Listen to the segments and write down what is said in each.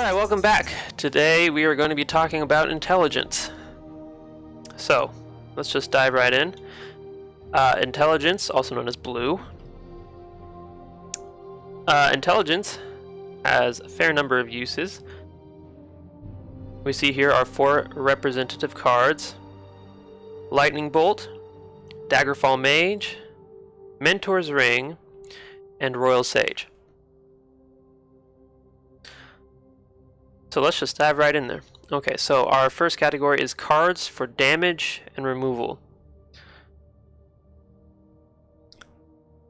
Alright, welcome back. Today we are going to be talking about intelligence. So, let's just dive right in. Intelligence, also known as blue. Intelligence has a fair number of uses. We see here are 4 representative cards. Lightning Bolt, Daggerfall Mage, Mentor's Ring, and Royal Sage. So let's just dive right in there. Okay, so our first category is cards for damage and removal.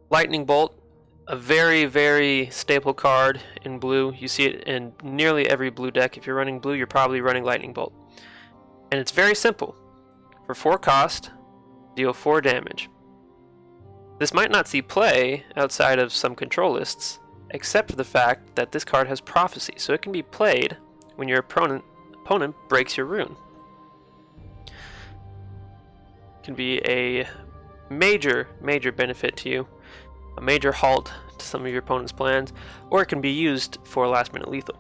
Lightning Bolt, a very staple card in blue. You see it in nearly every blue deck. If you're running blue, you're probably running Lightning Bolt. And it's very simple. For 4 cost, deal 4 damage. This might not see play outside of some control lists, except for the fact that this card has prophecy, so it can be played when your opponent breaks your rune. It can be a major benefit to you, a major halt to some of your opponent's plans, or it can be used for last minute lethal.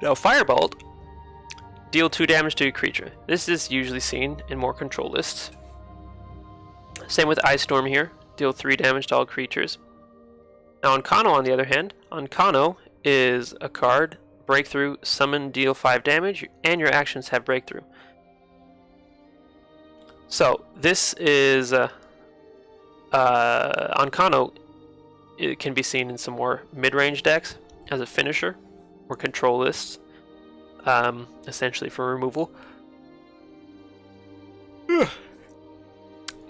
Now Firebolt, deal 2 damage to a creature. This is usually seen in more control lists. Same with Ice Storm here, deal 3 damage to all creatures. Now Ankano, on the other hand, Ankano is a card, breakthrough, summon, deal 5 damage, and your actions have breakthrough. So this is Ankano. It can be seen in some more mid-range decks as a finisher or control lists, essentially for removal.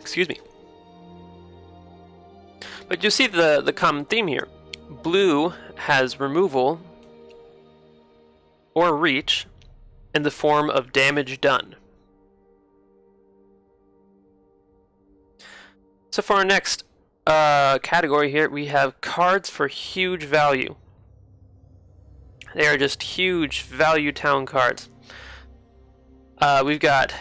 Excuse me. But you see the common theme here. Blue has removal or reach in the form of damage done. So for our next category here, we have cards for huge value. They are just huge value town cards. We've got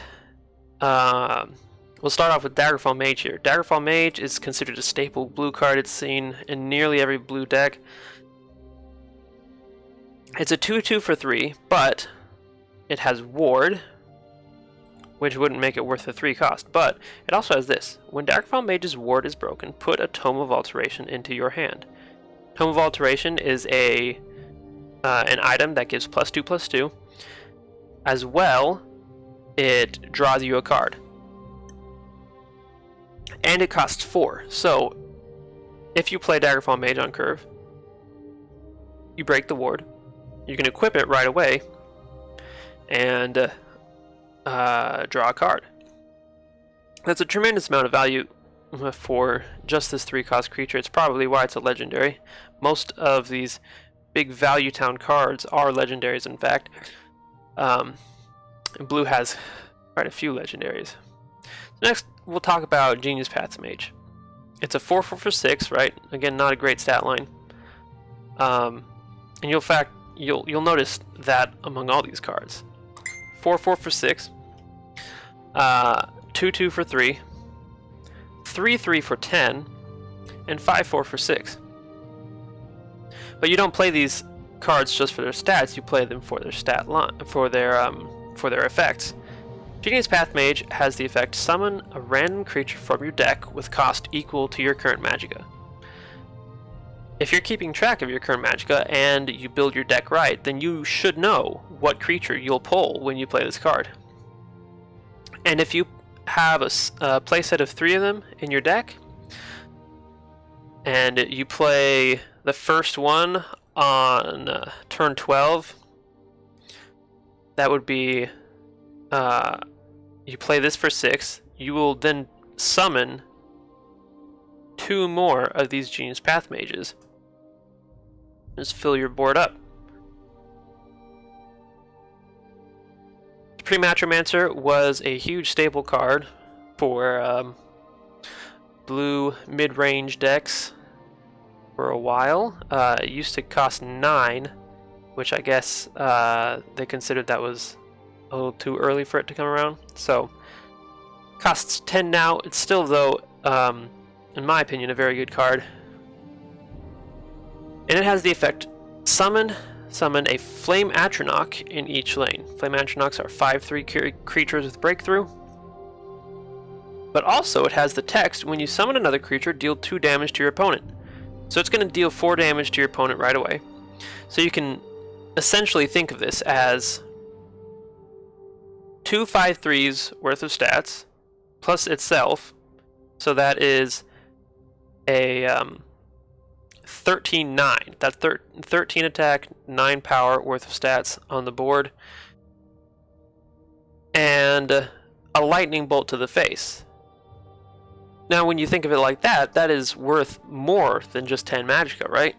we'll start off with Daggerfall Mage here. Daggerfall Mage is considered a staple blue card. It's seen in nearly every blue deck. It's a 2/2 for 3, but it has Ward, which wouldn't make it worth the 3 cost. But it also has this. When Daggerfall Mage's Ward is broken, put a Tome of Alteration into your hand. Tome of Alteration is an item that gives +2/+2. As well, it draws you a card. And it costs 4. So, if you play Daggerfall Mage on curve, you break the ward. You can equip it right away and draw a card. That's a tremendous amount of value for just this 3-cost creature. It's probably why it's a legendary. Most of these big value town cards are legendaries, in fact. And blue has quite a few legendaries. Next, we'll talk about Genius Path's Mage. It's a 4/4 for 6, right? Again, not a great stat line. And you'll notice that among all these cards. 4/4 for 6, 2/2 for 3, 3/3 for 10, and 5/4 for 6. But you don't play these cards just for their stats. You play them for their stat line, for their effects. Genius Path Mage has the effect summon a random creature from your deck with cost equal to your current magicka. If you're keeping track of your current magicka and you build your deck right, then you should know what creature you'll pull when you play this card. And if you have a playset of 3 of them in your deck, and you play the first one on turn 12, that would be you play this for 6, you will then summon 2 more of these Genius Path Mages. Just fill your board up. Prematromancer was a huge staple card for blue mid-range decks for a while. It used to cost 9, which I guess they considered that was a little too early for it to come around. So costs 10 now. It's still, though, in my opinion, a very good card. And it has the effect summon summon a Flame Atronach in each lane. Flame Atronachs are 5/3 creatures with breakthrough. But also it has the text, when you summon another creature, deal 2 damage to your opponent. So it's going to deal 4 damage to your opponent right away. So you can essentially think of this as 2 5/3s worth of stats, plus itself. So that is a 13/9. That's 13 attack, 9 power worth of stats on the board. And a lightning bolt to the face. Now, when you think of it like that, that is worth more than just 10 magicka, right?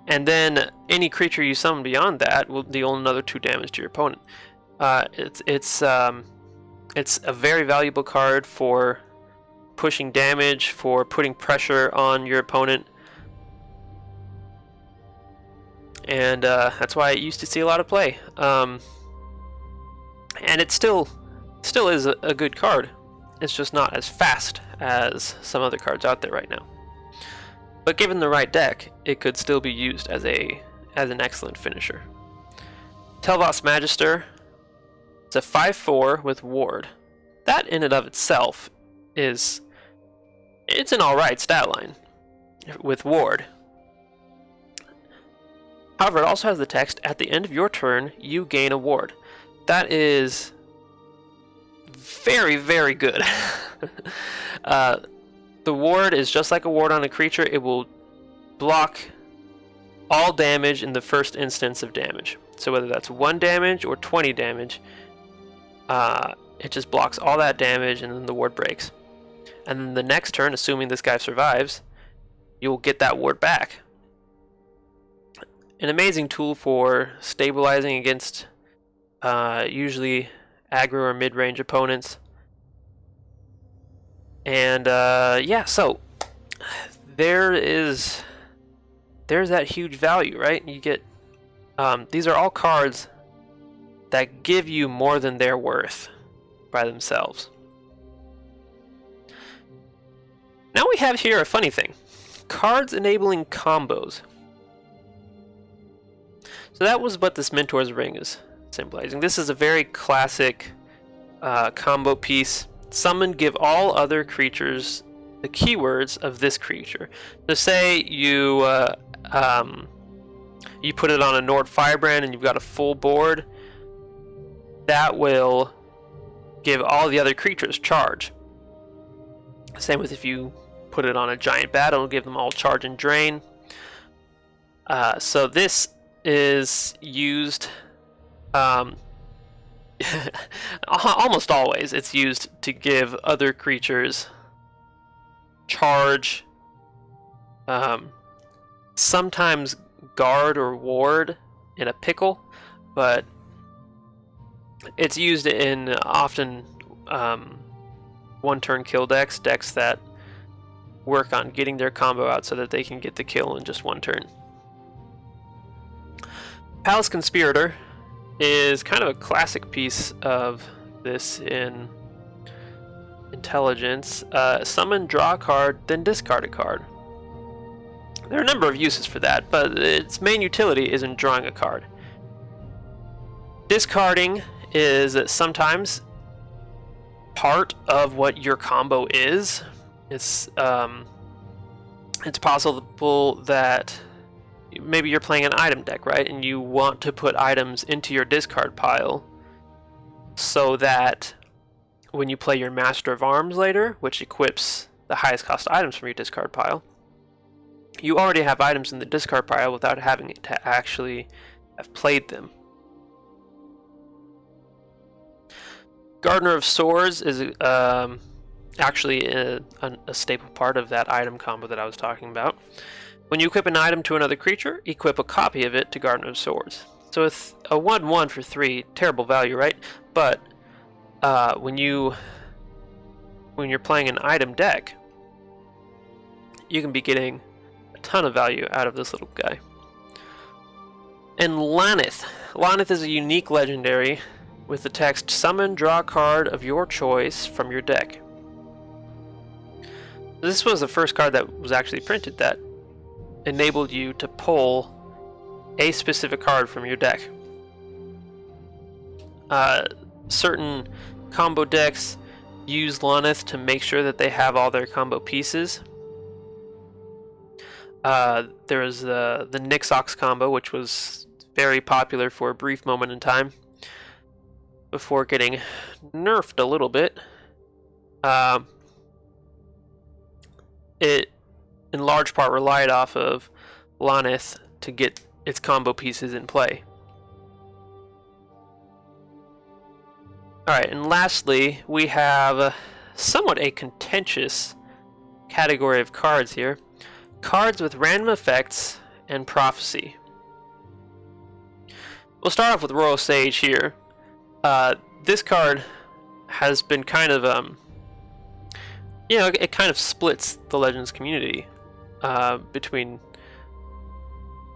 And then any creature you summon beyond that will deal another 2 damage to your opponent. It's a very valuable card for pushing damage, for putting pressure on your opponent. And that's why it used to see a lot of play. And it still is a good card. It's just not as fast as some other cards out there right now. But given the right deck, it could still be used as an excellent finisher. Telva's Magister. It's a 5/4 with Ward. That in and of itself it's an alright stat line with Ward. However, it also has the text, at the end of your turn, you gain a ward. That is very, very good. The ward is just like a ward on a creature. It will block all damage in the first instance of damage. So whether that's 1 damage or 20 damage, it just blocks all that damage and then the ward breaks. And then the next turn, assuming this guy survives, you'll get that ward back. An amazing tool for stabilizing against usually aggro or mid-range opponents. And yeah, so there's that huge value, right? You get these are all cards that give you more than they're worth by themselves. Now we have here a funny thing. Cards enabling combos. So that was what this Mentor's Ring is symbolizing. This is a very classic combo piece. Summon, give all other creatures the keywords of this creature. So say you put it on a Nord Firebrand and you've got a full board. That will give all the other creatures charge. Same with if you put it on a Giant Bat, it'll give them all charge and drain. So this is used almost always. It's used to give other creatures charge, sometimes guard or ward in a pickle, but it's used in often one-turn kill decks that work on getting their combo out so that they can get the kill in just one turn. Palace Conspirator is kind of a classic piece of this in Intelligence. Summon, draw a card, then discard a card. There are a number of uses for that, but its main utility is in drawing a card. Discarding is sometimes part of what your combo is. It's possible that maybe you're playing an item deck, right? And you want to put items into your discard pile so that when you play your Master of Arms later, which equips the highest cost items from your discard pile, you already have items in the discard pile without having to actually have played them. Gardener of Swords is actually a staple part of that item combo that I was talking about. When you equip an item to another creature, equip a copy of it to Gardener of Swords. So it's a 1/1 for 3, terrible value, right? But when you're playing an item deck, you can be getting a ton of value out of this little guy. And Lanith. Lanith is a unique legendary with the text, summon, draw a card of your choice from your deck. This was the first card that was actually printed that enabled you to pull a specific card from your deck. Certain combo decks use Lonith to make sure that they have all their combo pieces. There was the Nixox combo, which was very popular for a brief moment in time before getting nerfed a little bit. It in large part relied off of Lonith to get its combo pieces in play. Alright, and lastly, we have somewhat a contentious category of cards here. Cards with random effects and prophecy. We'll start off with Royal Sage here. This card has been kind of, it kind of splits the Legends community between,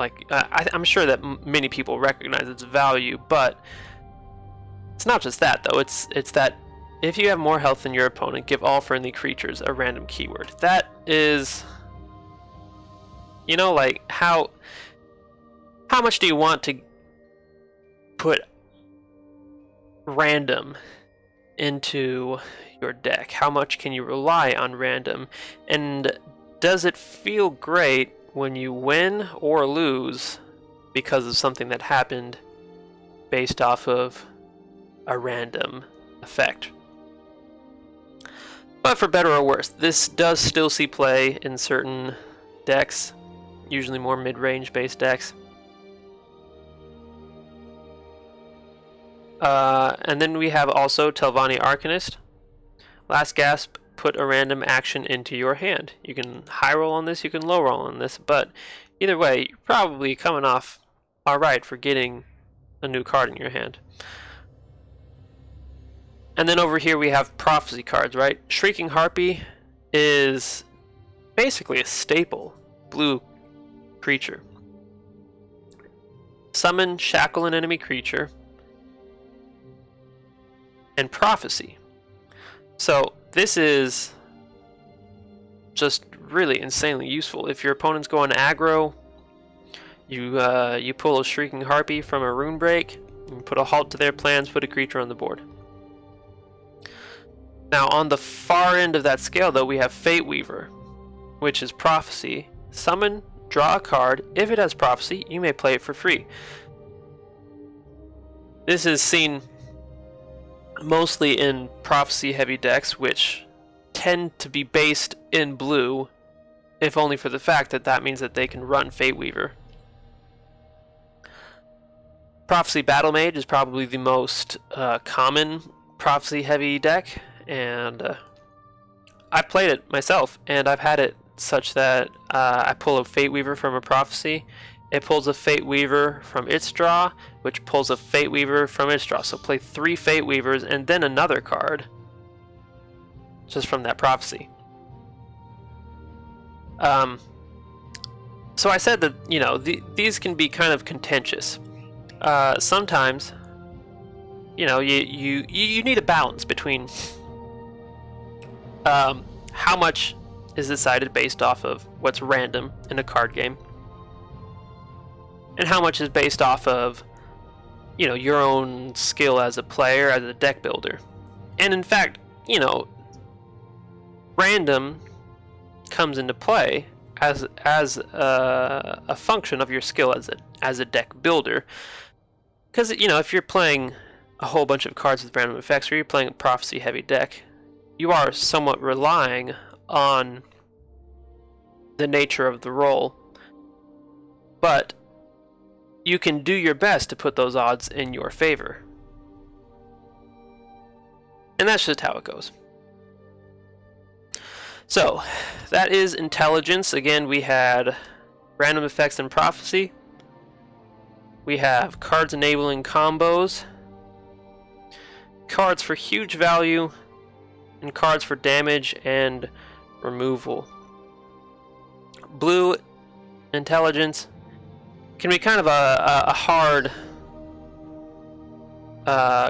I'm sure that many people recognize its value, but it's not just that, though. It's that if you have more health than your opponent, give all friendly creatures a random keyword. That is, how much do you want to put random into your deck? How much can you rely on random? And does it feel great when you win or lose because of something that happened based off of a random effect? But for better or worse, this does still see play in certain decks, usually more mid-range based decks. And then we have also Telvanni Arcanist. Last gasp, put a random action into your hand. You can high roll on this, you can low roll on this, but either way, you're probably coming off alright for getting a new card in your hand. And then over here we have prophecy cards, right? Shrieking Harpy is basically a staple blue creature. Summon, shackle an enemy creature, and prophecy. So this is just really insanely useful. If your opponent's going aggro, you pull a Shrieking Harpy from a rune break, you put a halt to their plans, put a creature on the board. Now on the far end of that scale, though, we have Fate Weaver, which is prophecy. Summon, draw a card. If it has prophecy, you may play it for free. This is seen mostly in prophecy heavy decks, which tend to be based in blue, if only for the fact that that means that they can run Fate Weaver. Prophecy Battle Mage is probably the most common prophecy heavy deck, and I've played it myself, and I've had it such that I pull a Fate Weaver from a prophecy, it pulls a Fate Weaver from its draw, which pulls a Fate Weaver from its draw. So play 3 Fate Weavers and then another card just from that prophecy. So I said that, these can be kind of contentious. Sometimes, you need a balance between how much is decided based off of what's random in a card game, and how much is based off of, your own skill as a player, as a deck builder. And in fact, random comes into play as a function of your skill as a deck builder. Because, if you're playing a whole bunch of cards with random effects, or you're playing a prophecy heavy deck, you are somewhat relying on the nature of the role. But you can do your best to put those odds in your favor. And that's just how it goes. So, that is intelligence. Again, we had random effects and prophecy. We have cards enabling combos, cards for huge value, and cards for damage and removal. Blue intelligence can be kind of a hard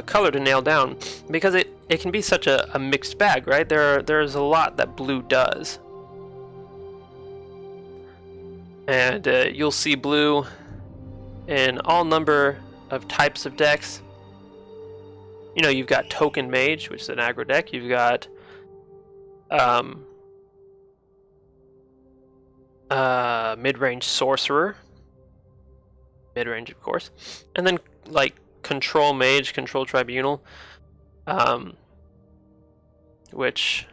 color to nail down, because it can be such a mixed bag, right? There's a lot that blue does. And you'll see blue in all number of types of decks. You know, you've got Token Mage, which is an aggro deck. You've got mid-range Sorcerer. Mid-range, of course. And then, like, Control Mage, Control Tribunal, which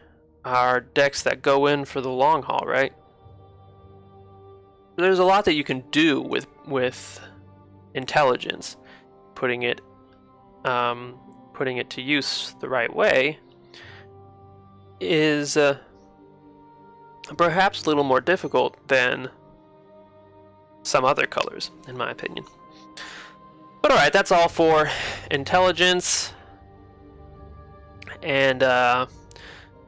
are decks that go in for the long haul, right? There's a lot that you can do with intelligence, putting it to use the right way is perhaps a little more difficult than some other colors, in my opinion. But alright, that's all for intelligence, and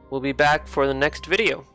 we'll be back for the next video.